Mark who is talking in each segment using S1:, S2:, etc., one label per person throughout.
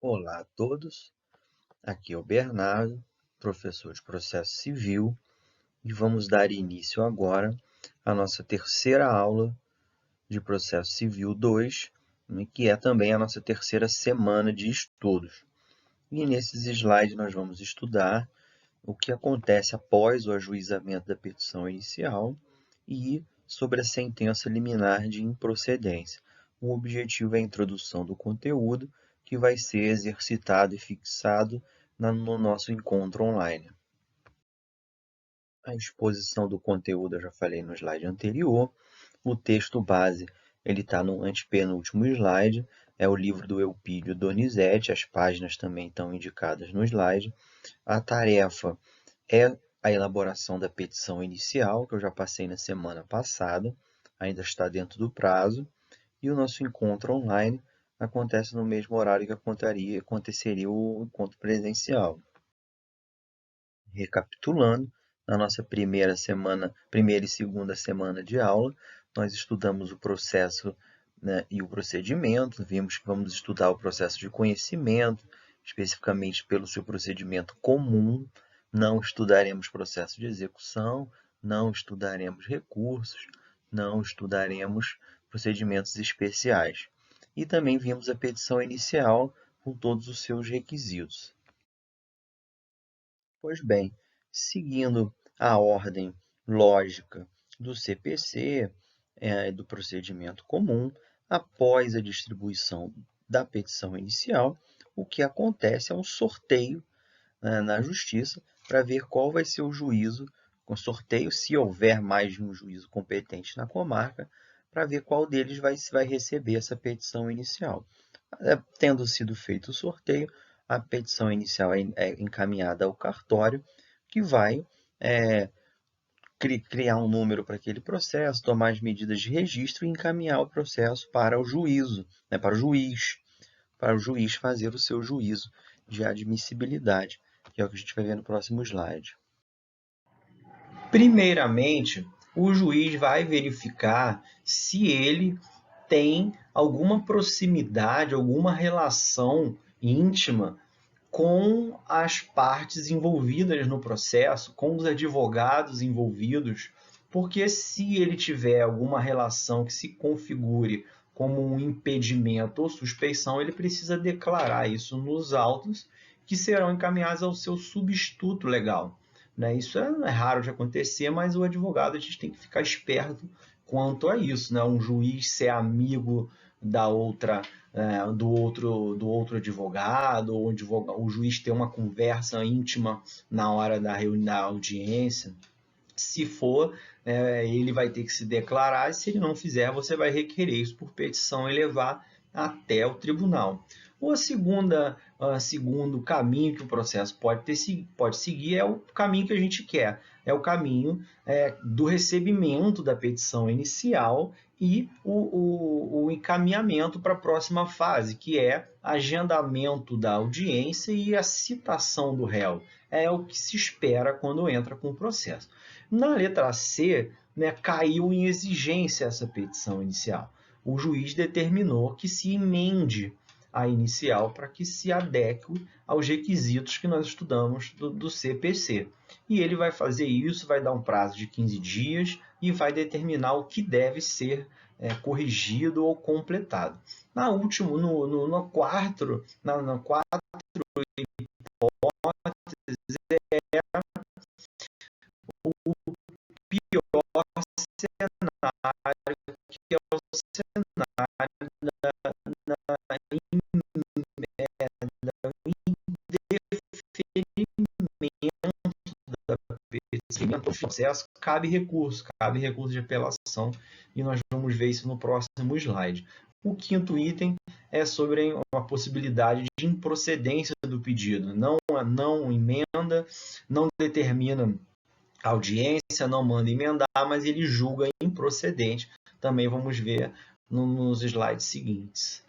S1: Olá a todos, aqui é o Bernardo, professor de Processo Civil, e vamos dar início agora à nossa terceira aula de Processo Civil 2, que é também a nossa terceira semana de estudos. E nesses slides nós vamos estudar o que acontece após o ajuizamento da petição inicial e sobre a sentença liminar de improcedência. O objetivo é a introdução do conteúdo que vai ser exercitado e fixado no nosso encontro online. A exposição do conteúdo eu já falei no slide anterior. O texto base ele está no antepenúltimo slide, é o livro do Eupídio Donizete, as páginas também estão indicadas no slide. A tarefa é a elaboração da petição inicial, que eu já passei na semana passada, ainda está dentro do prazo, e o nosso encontro online acontece no mesmo horário que aconteceria o encontro presencial. Recapitulando, na nossa primeira e segunda semana de aula, nós estudamos o processo, né, e o procedimento, vimos que vamos estudar o processo de conhecimento, especificamente pelo seu procedimento comum, não estudaremos processo de execução, não estudaremos recursos, não estudaremos procedimentos especiais. E também vimos a petição inicial com todos os seus requisitos. Pois bem, seguindo a ordem lógica do CPC, do procedimento comum, após a distribuição da petição inicial, o que acontece é um sorteio na Justiça para ver qual vai ser o juízo, com sorteio, se houver mais de um juízo competente na comarca, para ver qual deles vai receber essa petição inicial. Tendo sido feito o sorteio, a petição inicial é encaminhada ao cartório, que vai criar um número para aquele processo, tomar as medidas de registro e encaminhar o processo para o juízo, né, para o juiz fazer o seu juízo de admissibilidade, que é o que a gente vai ver no próximo slide. Primeiramente, o juiz vai verificar se ele tem alguma proximidade, alguma relação íntima com as partes envolvidas no processo, com os advogados envolvidos, porque se ele tiver alguma relação que se configure como um impedimento ou suspeição, ele precisa declarar isso nos autos que serão encaminhados ao seu substituto legal. Isso é raro de acontecer, mas o advogado a gente tem que ficar esperto quanto a isso. Um juiz ser amigo da outra do outro advogado, ou o juiz ter uma conversa íntima na hora da reunião da audiência. Se for, ele vai ter que se declarar, e se ele não fizer, você vai requerer isso por petição e levar até o tribunal. O segundo caminho que o processo pode seguir é o caminho que a gente quer, é o caminho do recebimento da petição inicial e o encaminhamento para a próxima fase, que é agendamento da audiência e a citação do réu. É o que se espera quando entra com o processo. Na letra C, caiu em exigência essa petição inicial. O juiz determinou que se emende a inicial para que se adeque aos requisitos que nós estudamos do CPC. E ele vai fazer isso, vai dar um prazo de 15 dias e vai determinar o que deve ser corrigido ou completado. Na última, no quarto o pior cenário, que é o cenário da indeferimento do processo, cabe recurso de apelação, e nós vamos ver isso no próximo slide. O quinto item é sobre a possibilidade de improcedência do pedido. Não emenda, não determina a audiência, não manda emendar, mas ele julga improcedente. Também vamos ver nos slides seguintes.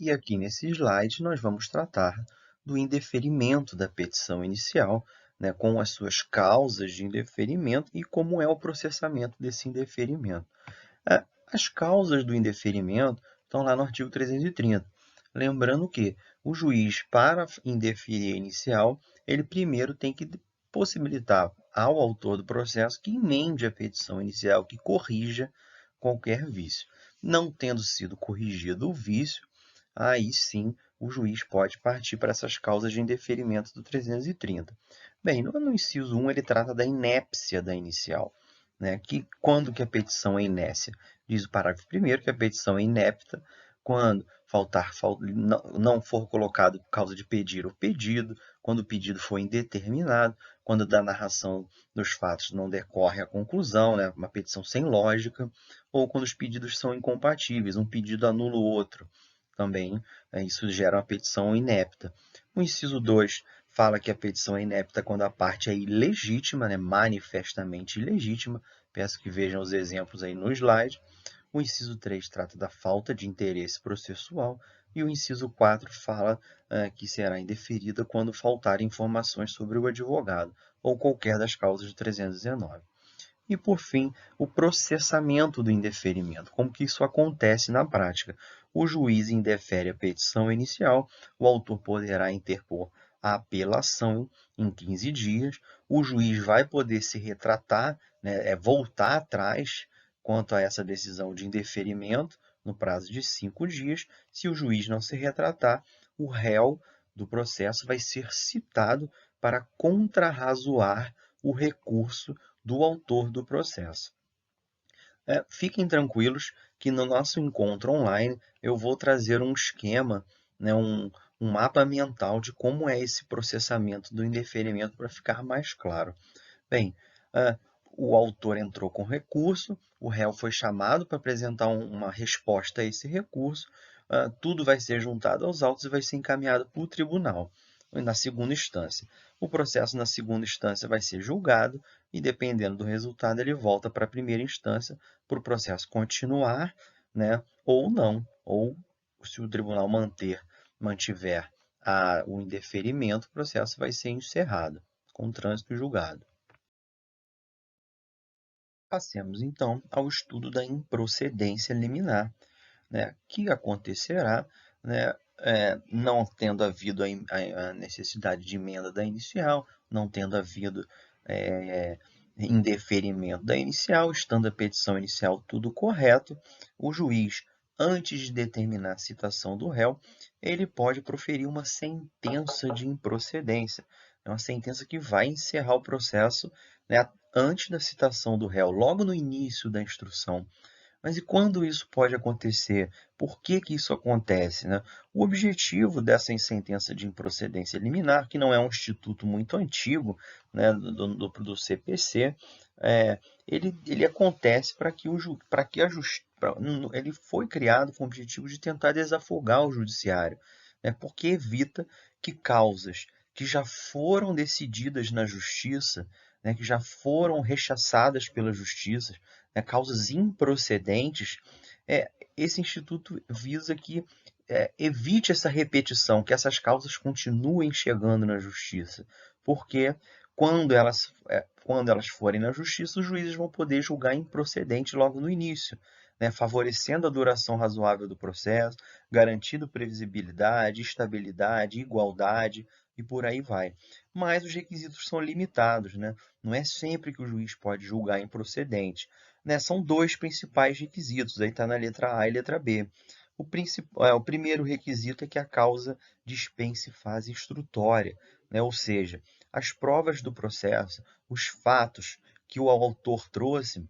S1: E aqui nesse slide nós vamos tratar do indeferimento da petição inicial, com as suas causas de indeferimento e como é o processamento desse indeferimento. As causas do indeferimento estão lá no artigo 330.
S2: Lembrando que o juiz, para indeferir a inicial, ele primeiro tem que possibilitar ao autor do processo que emende a petição inicial, que corrija qualquer vício. Não tendo sido corrigido o vício, aí sim o juiz pode partir para essas causas de indeferimento do 330. Bem, no inciso 1 ele trata da inépcia da inicial, né? Que quando que a petição é inécia? Diz o parágrafo 1º que a petição é inepta quando não for colocado causa de pedir ou pedido, quando o pedido for indeterminado, quando da narração dos fatos não decorre a conclusão, né? Uma petição sem lógica, ou quando os pedidos são incompatíveis, um pedido anula o outro. Também, isso gera uma petição inepta. O inciso 2 fala que a petição é inepta quando a parte é ilegítima, né? Manifestamente ilegítima. Peço que vejam os exemplos aí no slide. O inciso 3 trata da falta de interesse processual e o inciso 4 fala que será indeferida quando faltarem informações sobre o advogado ou qualquer das causas do 319. E, por fim, o processamento do indeferimento. Como que isso acontece na prática? O juiz indefere a petição inicial, o autor poderá interpor a apelação em 15 dias, o juiz vai poder se retratar, né, voltar atrás quanto a essa decisão de indeferimento no prazo de 5 dias. Se o juiz não se retratar, o réu do processo vai ser citado para contrarrazoar o recurso do autor do processo. Fiquem tranquilos que no nosso encontro online eu vou trazer um esquema, né, um mapa mental de como é esse processamento do indeferimento para ficar mais claro. Bem, o autor entrou com recurso, o réu foi chamado para apresentar uma resposta a esse recurso, tudo vai ser juntado aos autos e vai ser encaminhado para o tribunal, na segunda instância. O processo na segunda instância vai ser julgado e, dependendo do resultado, ele volta para a primeira instância para o processo continuar, né, ou não, ou se o tribunal mantiver o indeferimento, o processo vai ser encerrado, com trânsito julgado. Passemos então ao estudo da improcedência liminar, né, que acontecerá, né, não tendo havido a necessidade de emenda da inicial, não tendo havido indeferimento da inicial, estando a petição inicial tudo correto, o juiz, antes de determinar a citação do réu, ele pode proferir uma sentença de improcedência, é uma sentença que vai encerrar o processo, né, antes da citação do réu, logo no início da instrução. Mas e quando isso pode acontecer? Por que que isso acontece, né? O objetivo dessa sentença de improcedência liminar, que não é um instituto muito antigo, né, do CPC, ele acontece para que ele foi criado com o objetivo de tentar desafogar o judiciário, né, porque evita que causas que já foram decididas na justiça, né, que já foram rechaçadas pela justiça, né, causas improcedentes, esse instituto visa que evite essa repetição, que essas causas continuem chegando na justiça, porque quando elas forem na justiça, os juízes vão poder julgar improcedente logo no início, né, favorecendo a duração razoável do processo, garantindo previsibilidade, estabilidade, igualdade e por aí vai. Mas os requisitos são limitados, né? Não é sempre que o juiz pode julgar improcedente, né? São dois principais requisitos, aí está na letra A e letra B. O primeiro requisito é que a causa dispense fase instrutória, né? Ou seja, as provas do processo, os fatos que o autor trouxe,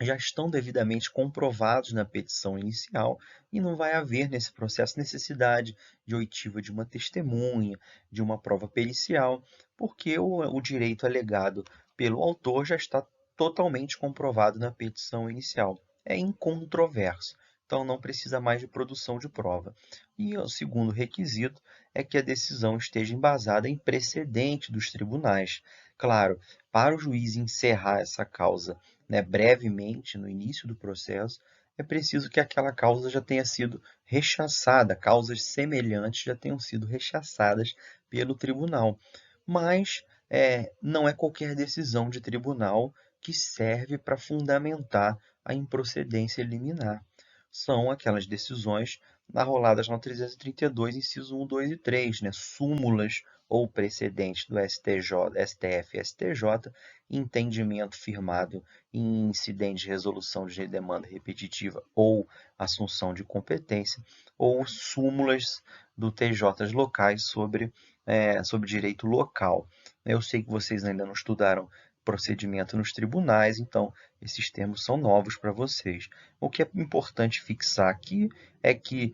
S2: já estão devidamente comprovados na petição inicial e não vai haver nesse processo necessidade de oitiva de uma testemunha, de uma prova pericial, porque o direito alegado pelo autor já está totalmente comprovado na petição inicial. É incontroverso, então não precisa mais de produção de prova. E o segundo requisito é que a decisão esteja embasada em precedente dos tribunais. Claro, para o juiz encerrar essa causa, né, brevemente no início do processo, é preciso que aquela causa já tenha sido rechaçada, causas semelhantes já tenham sido rechaçadas pelo tribunal. Mas não é qualquer decisão de tribunal que serve para fundamentar a improcedência liminar. São aquelas decisões, arroladas no 332, inciso 1, 2 e 3, né? Súmulas ou precedentes do STJ, STF e STJ, entendimento firmado em incidente de resolução de demanda repetitiva ou assunção de competência, ou súmulas do TJs locais sobre direito local. Eu sei que vocês ainda não estudaram procedimento nos tribunais, então esses termos são novos para vocês. O que é importante fixar aqui é que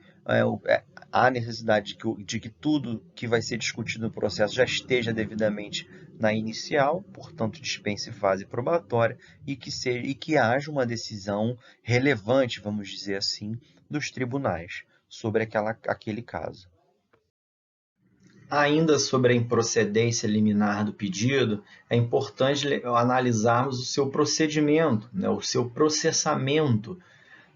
S2: há necessidade de que tudo que vai ser discutido no processo já esteja devidamente na inicial, portanto, dispense fase probatória, e que haja uma decisão relevante, vamos dizer assim, dos tribunais sobre aquele caso.
S1: Ainda sobre a improcedência liminar do pedido, é importante analisarmos o seu procedimento, né, o seu processamento.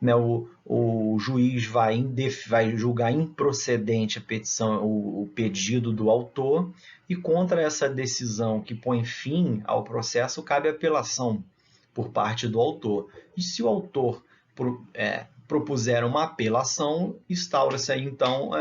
S1: Né, o juiz vai julgar improcedente a petição, o pedido do autor, e contra essa decisão que põe fim ao processo cabe apelação por parte do autor. E se o autor propuser uma apelação, instaura-se aí então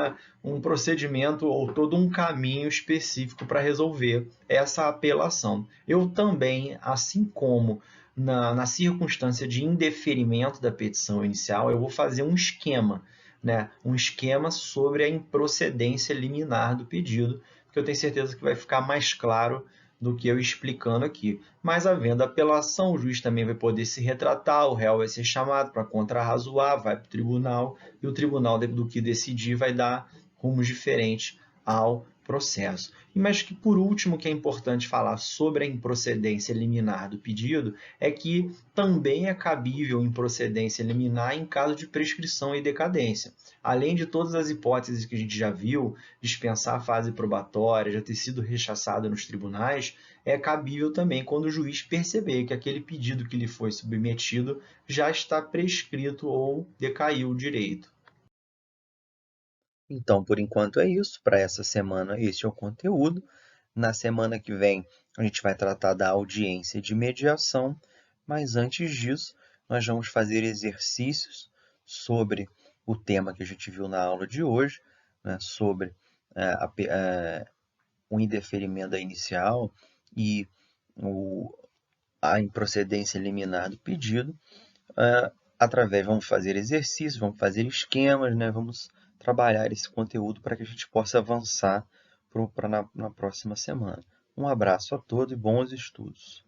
S1: um procedimento ou todo um caminho específico para resolver essa apelação. Eu também, assim como na circunstância de indeferimento da petição inicial, eu vou fazer um esquema, né? Um esquema sobre a improcedência liminar do pedido, que eu tenho certeza que vai ficar mais claro do que eu explicando aqui. Mas havendo apelação, o juiz também vai poder se retratar, o réu vai ser chamado para contrarrazoar, vai para o tribunal, e o tribunal, do que decidir, vai dar rumos diferentes ao processo. Mas que, por último, que é importante falar sobre a improcedência liminar do pedido é que também é cabível improcedência liminar em caso de prescrição e decadência. Além de todas as hipóteses que a gente já viu, dispensar a fase probatória, já ter sido rechaçado nos tribunais, é cabível também quando o juiz perceber que aquele pedido que lhe foi submetido já está prescrito ou decaiu o direito.
S2: Então, por enquanto é isso. Para essa semana, esse é o conteúdo. Na semana que vem, a gente vai tratar da audiência de mediação, mas antes disso, nós vamos fazer exercícios sobre o tema que a gente viu na aula de hoje, né, sobre o indeferimento da inicial e o, a improcedência liminar do pedido. Vamos fazer exercícios, vamos fazer esquemas, né, vamos trabalhar esse conteúdo para que a gente possa avançar na próxima semana. Um abraço a todos e bons estudos.